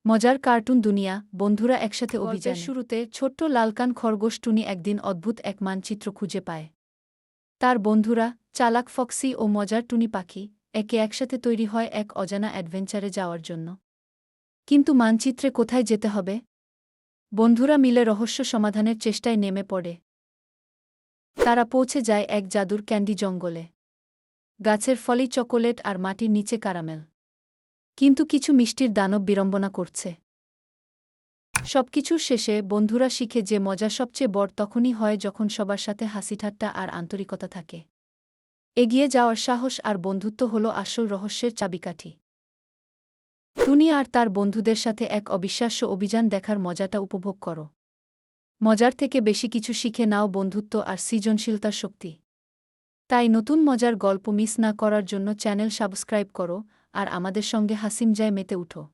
মজার কার্টুন দুনিয়া, বন্ধুরা একসাথে অভিযান শুরুতে ছোট্ট লালকান খরগোশ টুনি একদিন অদ্ভুত এক মানচিত্র খুঁজে পায়। তার বন্ধুরা, চালাক ফক্সি ও মজার টুনি পাখি, একসাথে তৈরি হয় এক অজানা অ্যাডভেঞ্চারে যাওয়ার জন্য। কিন্তু মানচিত্রে কোথায় যেতে হবে? বন্ধুরা মিলে রহস্য সমাধানের চেষ্টায় নেমে পড়ে। তারা পৌঁছে যায় এক জাদুর ক্যান্ডি জঙ্গলে। গাছের ফলেই চকোলেট আর মাটির নিচে কারামেল। কিন্তু কিছু মিষ্টির দানব বিড়ম্বনা করছে। সবকিছুর শেষে বন্ধুরা শিখে যে মজা সবচেয়ে বড় তখনই হয় যখন সবার সাথে হাসিঠাট্টা আর আন্তরিকতা থাকে। এগিয়ে যাওয়ার সাহস আর বন্ধুত্ব হল আসল রহস্যের চাবিকাঠি। টুনি আর তার বন্ধুদের সাথে এক অবিশ্বাস্য অভিযান দেখার মজাটা উপভোগ করো। মজার থেকে বেশি কিছু শিখে নাও বন্ধুত্ব আর সৃজনশীলতার শক্তি। তাই নতুন মজার গল্প মিস না করার জন্য চ্যানেল সাবস্ক্রাইব করো আর আমাদের সঙ্গে হাসিমজায় মেতে উঠো।